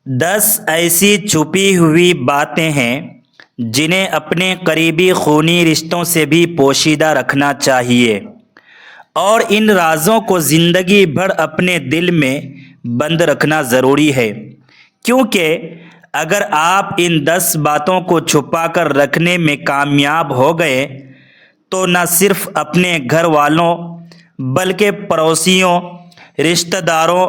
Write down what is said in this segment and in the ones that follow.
10 ایسی چھپی ہوئی باتیں ہیں جنہیں اپنے قریبی خونی رشتوں سے بھی پوشیدہ رکھنا چاہیے، اور ان رازوں کو زندگی بھر اپنے دل میں بند رکھنا ضروری ہے، کیونکہ اگر آپ ان 10 باتوں کو چھپا کر رکھنے میں کامیاب ہو گئے تو نہ صرف اپنے گھر والوں بلکہ پڑوسیوں، رشتہ داروں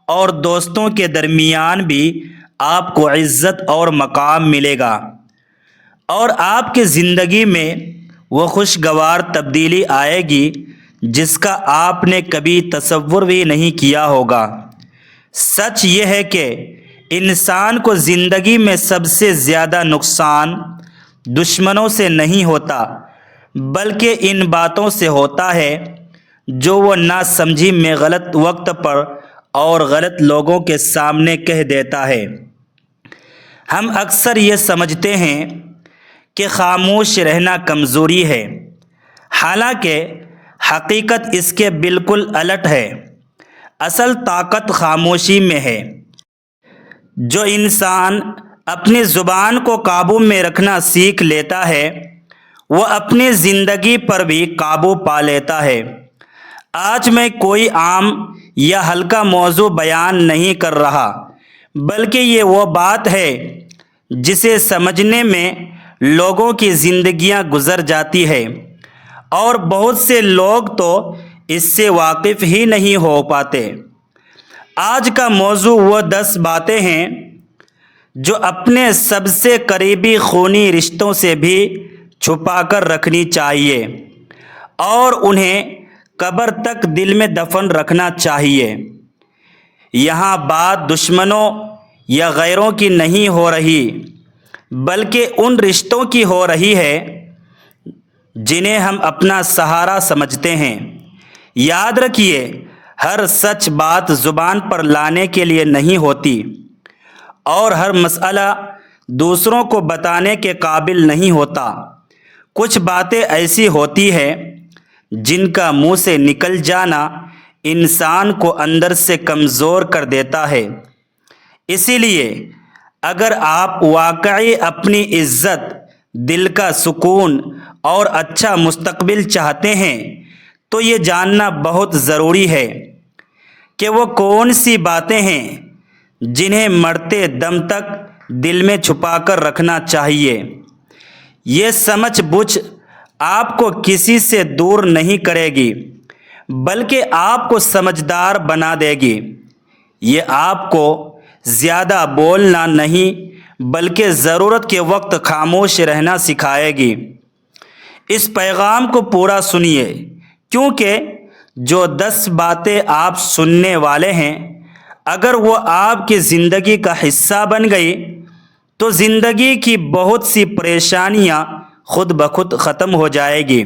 اور دوستوں کے درمیان بھی آپ کو عزت اور مقام ملے گا، اور آپ کی زندگی میں وہ خوشگوار تبدیلی آئے گی جس کا آپ نے کبھی تصور بھی نہیں کیا ہوگا۔ سچ یہ ہے کہ انسان کو زندگی میں سب سے زیادہ نقصان دشمنوں سے نہیں ہوتا، بلکہ ان باتوں سے ہوتا ہے جو وہ ناسمجھی میں غلط وقت پر اور غلط لوگوں کے سامنے کہہ دیتا ہے۔ ہم اکثر یہ سمجھتے ہیں کہ خاموش رہنا کمزوری ہے، حالانکہ حقیقت اس کے بالکل الٹ ہے۔ اصل طاقت خاموشی میں ہے۔ جو انسان اپنی زبان کو قابو میں رکھنا سیکھ لیتا ہے وہ اپنی زندگی پر بھی قابو پا لیتا ہے۔ آج میں کوئی عام یا ہلکا موضوع بیان نہیں کر رہا، بلکہ یہ وہ بات ہے جسے سمجھنے میں لوگوں کی زندگیاں گزر جاتی ہے، اور بہت سے لوگ تو اس سے واقف ہی نہیں ہو پاتے۔ آج کا موضوع وہ 10 باتیں ہیں جو اپنے سب سے قریبی خونی رشتوں سے بھی چھپا کر رکھنی چاہیے، اور انہیں قبر تک دل میں دفن رکھنا چاہیے۔ یہاں بات دشمنوں یا غیروں کی نہیں ہو رہی، بلکہ ان رشتوں کی ہو رہی ہے جنہیں ہم اپنا سہارا سمجھتے ہیں۔ یاد رکھیے، ہر سچ بات زبان پر لانے کے لیے نہیں ہوتی، اور ہر مسئلہ دوسروں کو بتانے کے قابل نہیں ہوتا۔ کچھ باتیں ایسی ہوتی ہیں جن کا منہ سے نکل جانا انسان کو اندر سے کمزور کر دیتا ہے۔ اسی لیے اگر آپ واقعی اپنی عزت، دل کا سکون اور اچھا مستقبل چاہتے ہیں تو یہ جاننا بہت ضروری ہے کہ وہ کون سی باتیں ہیں جنہیں مرتے دم تک دل میں چھپا کر رکھنا چاہیے۔ یہ سمجھ بوجھ آپ کو کسی سے دور نہیں کرے گی، بلکہ آپ کو سمجھدار بنا دے گی۔ یہ آپ کو زیادہ بولنا نہیں بلکہ ضرورت کے وقت خاموش رہنا سکھائے گی۔ اس پیغام کو پورا سنیے، کیونکہ جو 10 باتیں آپ سننے والے ہیں اگر وہ آپ کی زندگی کا حصہ بن گئی تو زندگی کی بہت سی پریشانیاں خود بخود ختم ہو جائے گی۔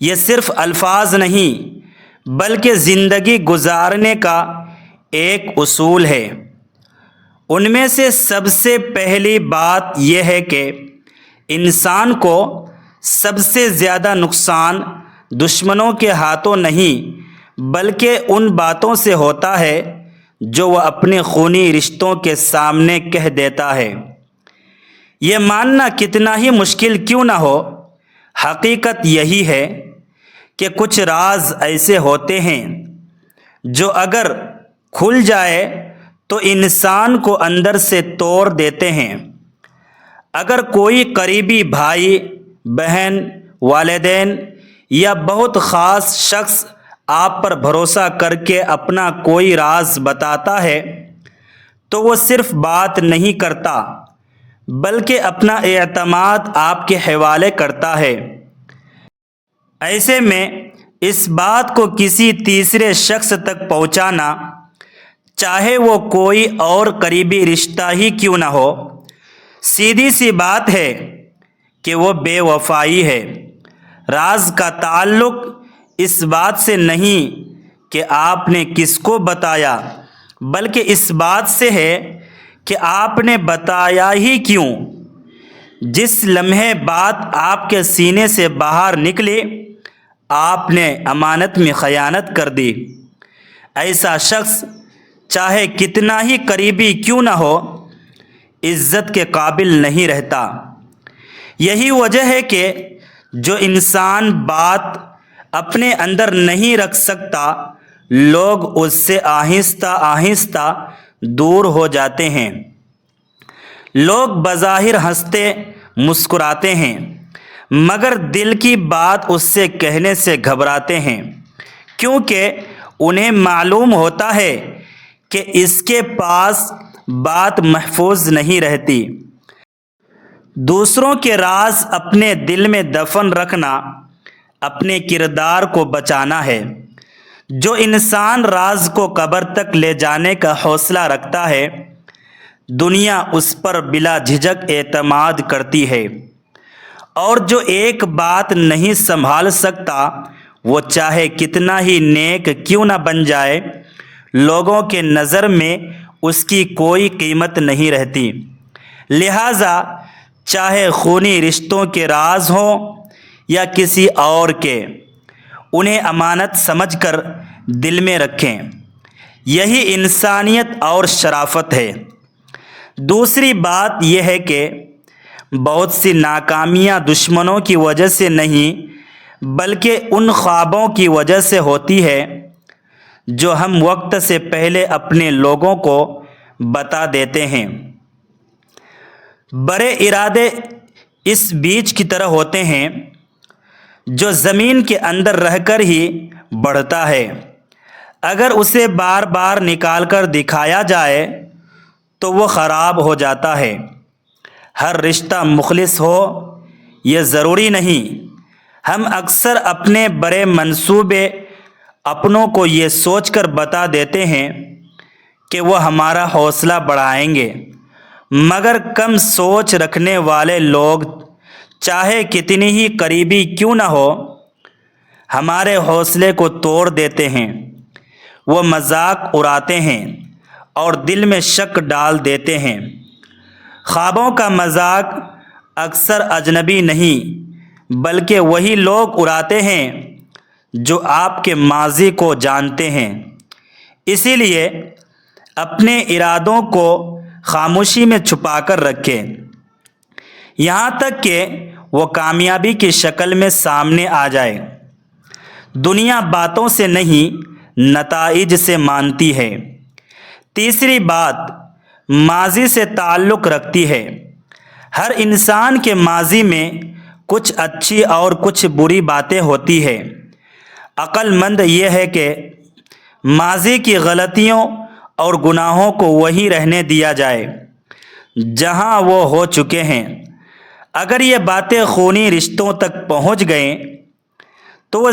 یہ صرف الفاظ نہیں بلکہ زندگی گزارنے کا ایک اصول ہے۔ ان میں سے سب سے پہلی بات یہ ہے کہ انسان کو سب سے زیادہ نقصان دشمنوں کے ہاتھوں نہیں بلکہ ان باتوں سے ہوتا ہے جو وہ اپنے خونی رشتوں کے سامنے کہہ دیتا ہے۔ یہ ماننا کتنا ہی مشکل کیوں نہ ہو، حقیقت یہی ہے کہ کچھ راز ایسے ہوتے ہیں جو اگر کھل جائے تو انسان کو اندر سے توڑ دیتے ہیں۔ اگر کوئی قریبی بھائی، بہن، والدین یا بہت خاص شخص آپ پر بھروسہ کر کے اپنا کوئی راز بتاتا ہے تو وہ صرف بات نہیں کرتا بلکہ اپنا اعتماد آپ کے حوالے کرتا ہے۔ ایسے میں اس بات کو کسی تیسرے شخص تک پہنچانا، چاہے وہ کوئی اور قریبی رشتہ ہی کیوں نہ ہو، سیدھی سی بات ہے کہ وہ بے وفائی ہے۔ راز کا تعلق اس بات سے نہیں کہ آپ نے کس کو بتایا، بلکہ اس بات سے ہے کہ آپ نے بتایا ہی کیوں۔ جس لمحے بات آپ کے سینے سے باہر نکلی، آپ نے امانت میں خیانت کر دی۔ ایسا شخص چاہے کتنا ہی قریبی کیوں نہ ہو عزت کے قابل نہیں رہتا۔ یہی وجہ ہے کہ جو انسان بات اپنے اندر نہیں رکھ سکتا لوگ اس سے آہستہ آہستہ دور ہو جاتے ہیں۔ لوگ بظاہر ہنستے مسکراتے ہیں مگر دل کی بات اس سے کہنے سے گھبراتے ہیں، کیونکہ انہیں معلوم ہوتا ہے کہ اس کے پاس بات محفوظ نہیں رہتی۔ دوسروں کے راز اپنے دل میں دفن رکھنا اپنے کردار کو بچانا ہے۔ جو انسان راز کو قبر تک لے جانے کا حوصلہ رکھتا ہے دنیا اس پر بلا جھجک اعتماد کرتی ہے، اور جو ایک بات نہیں سنبھال سکتا وہ چاہے کتنا ہی نیک کیوں نہ بن جائے لوگوں کے نظر میں اس کی کوئی قیمت نہیں رہتی۔ لہٰذا چاہے خونی رشتوں کے راز ہوں یا کسی اور کے، انہیں امانت سمجھ کر دل میں رکھیں، یہی انسانیت اور شرافت ہے۔ دوسری بات یہ ہے کہ بہت سی ناکامیاں دشمنوں کی وجہ سے نہیں بلکہ ان خوابوں کی وجہ سے ہوتی ہے جو ہم وقت سے پہلے اپنے لوگوں کو بتا دیتے ہیں۔ بڑے ارادے اس بیج کی طرح ہوتے ہیں جو زمین کے اندر رہ کر ہی بڑھتا ہے، اگر اسے بار بار نکال کر دکھایا جائے تو وہ خراب ہو جاتا ہے۔ ہر رشتہ مخلص ہو یہ ضروری نہیں۔ ہم اکثر اپنے بڑے منصوبے اپنوں کو یہ سوچ کر بتا دیتے ہیں کہ وہ ہمارا حوصلہ بڑھائیں گے، مگر کم سوچ رکھنے والے لوگ چاہے کتنی ہی قریبی کیوں نہ ہو ہمارے حوصلے کو توڑ دیتے ہیں۔ وہ مذاق اڑاتے ہیں اور دل میں شک ڈال دیتے ہیں۔ خوابوں کا مذاق اکثر اجنبی نہیں بلکہ وہی لوگ اڑاتے ہیں جو آپ کے ماضی کو جانتے ہیں۔ اسی لیے اپنے ارادوں کو خاموشی میں چھپا کر رکھیں یہاں تک کہ وہ کامیابی کی شکل میں سامنے آ جائے۔ دنیا باتوں سے نہیں نتائج سے مانتی ہے۔ تیسری بات ماضی سے تعلق رکھتی ہے۔ ہر انسان کے ماضی میں کچھ اچھی اور کچھ بری باتیں ہوتی ہیں۔ عقل مند یہ ہے کہ ماضی کی غلطیوں اور گناہوں کو وہیں رہنے دیا جائے جہاں وہ ہو چکے ہیں۔ اگر یہ باتیں خونی رشتوں تک پہنچ گئیں تو وہ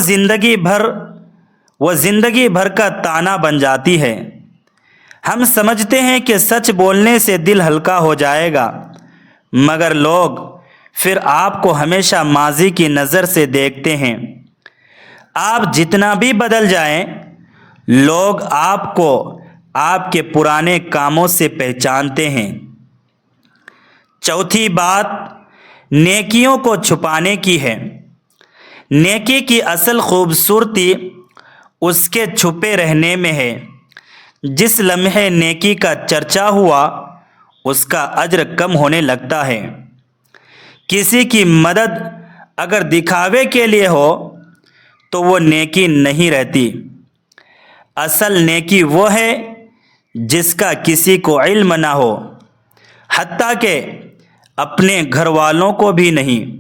زندگی بھر کا تانا بن جاتی ہے۔ ہم سمجھتے ہیں کہ سچ بولنے سے دل ہلکا ہو جائے گا، مگر لوگ پھر آپ کو ہمیشہ ماضی کی نظر سے دیکھتے ہیں۔ آپ جتنا بھی بدل جائیں لوگ آپ کو آپ کے پرانے کاموں سے پہچانتے ہیں۔ چوتھی بات نیکیوں کو چھپانے کی ہے۔ نیکی کی اصل خوبصورتی اس کے چھپے رہنے میں ہے۔ جس لمحے نیکی کا چرچا ہوا اس کا اجر کم ہونے لگتا ہے۔ کسی کی مدد اگر دکھاوے کے لیے ہو تو وہ نیکی نہیں رہتی۔ اصل نیکی وہ ہے جس کا کسی کو علم نہ ہو، حتیٰ کہ اپنے گھر والوں کو بھی نہیں۔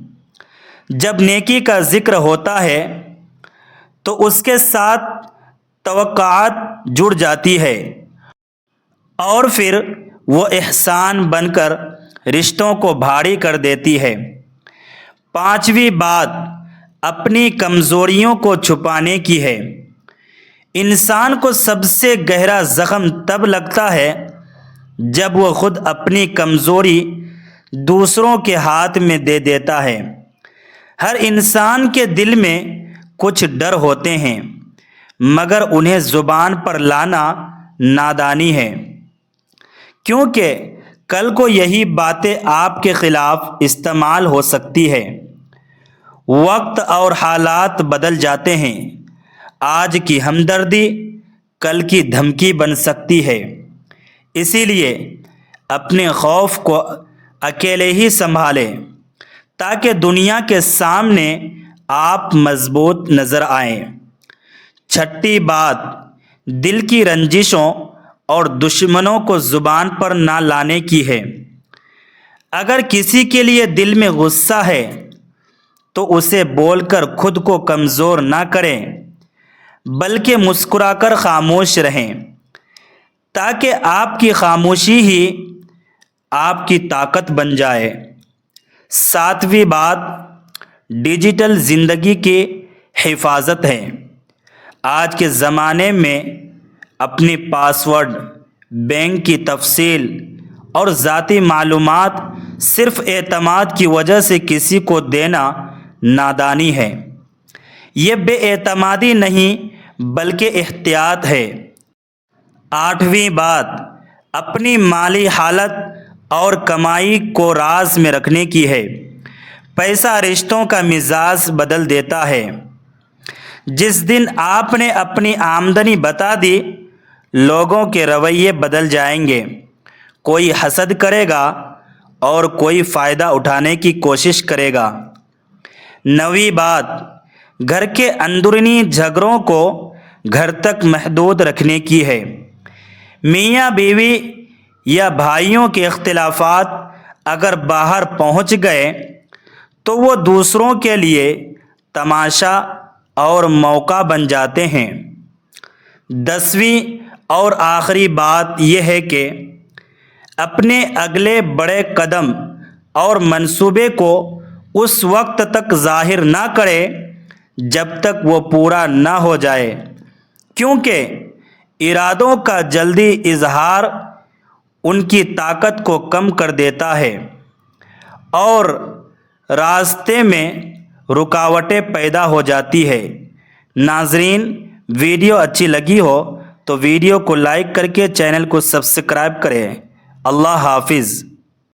جب نیکی کا ذکر ہوتا ہے تو اس کے ساتھ توقعات جڑ جاتی ہے اور پھر وہ احسان بن کر رشتوں کو بھاری کر دیتی ہے۔ پانچویں بات اپنی کمزوریوں کو چھپانے کی ہے۔ انسان کو سب سے گہرا زخم تب لگتا ہے جب وہ خود اپنی کمزوری دوسروں کے ہاتھ میں دے دیتا ہے۔ ہر انسان کے دل میں کچھ ڈر ہوتے ہیں مگر انہیں زبان پر لانا نادانی ہے، کیونکہ کل کو یہی باتیں آپ کے خلاف استعمال ہو سکتی ہے۔ وقت اور حالات بدل جاتے ہیں۔ آج کی ہمدردی کل کی دھمکی بن سکتی ہے۔ اسی لیے اپنے خوف کو اکیلے ہی سنبھالیں تاکہ دنیا کے سامنے آپ مضبوط نظر آئیں۔ چھٹی بات، دل کی رنجشوں اور دشمنوں کو زبان پر نہ لانے کی ہے۔ اگر کسی کے لیے دل میں غصہ ہے تو اسے بول کر خود کو کمزور نہ کریں، بلکہ مسکرا کر خاموش رہیں تاکہ آپ کی خاموشی ہی آپ کی طاقت بن جائے۔ ساتویں بات، ڈیجیٹل زندگی کی حفاظت ہے۔ آج کے زمانے میں اپنی پاس ورڈ، بینک کی تفصیل اور ذاتی معلومات صرف اعتماد کی وجہ سے کسی کو دینا نادانی ہے۔ یہ بے اعتمادی نہیں بلکہ احتیاط ہے۔ آٹھویں بات، اپنی مالی حالت اور کمائی کو راز میں رکھنے کی ہے۔ پیسہ رشتوں کا مزاج بدل دیتا ہے۔ جس دن آپ نے اپنی آمدنی بتا دی، لوگوں کے رویے بدل جائیں گے۔ کوئی حسد کرے گا اور کوئی فائدہ اٹھانے کی کوشش کرے گا۔ نویں بات، گھر کے اندرونی جھگڑوں کو گھر تک محدود رکھنے کی ہے۔ میاں بیوی یا بھائیوں کے اختلافات اگر باہر پہنچ گئے تو وہ دوسروں کے لیے تماشا اور موقع بن جاتے ہیں۔ 10ویں اور آخری بات یہ ہے کہ اپنے اگلے بڑے قدم اور منصوبے کو اس وقت تک ظاہر نہ کرے جب تک وہ پورا نہ ہو جائے، کیونکہ ارادوں کا جلدی اظہار ان کی طاقت کو کم کر دیتا ہے اور راستے میں رکاوٹیں پیدا ہو جاتی ہے۔ ناظرین، ویڈیو اچھی لگی ہو تو ویڈیو کو لائک کر کے چینل کو سبسکرائب کریں۔ اللہ حافظ۔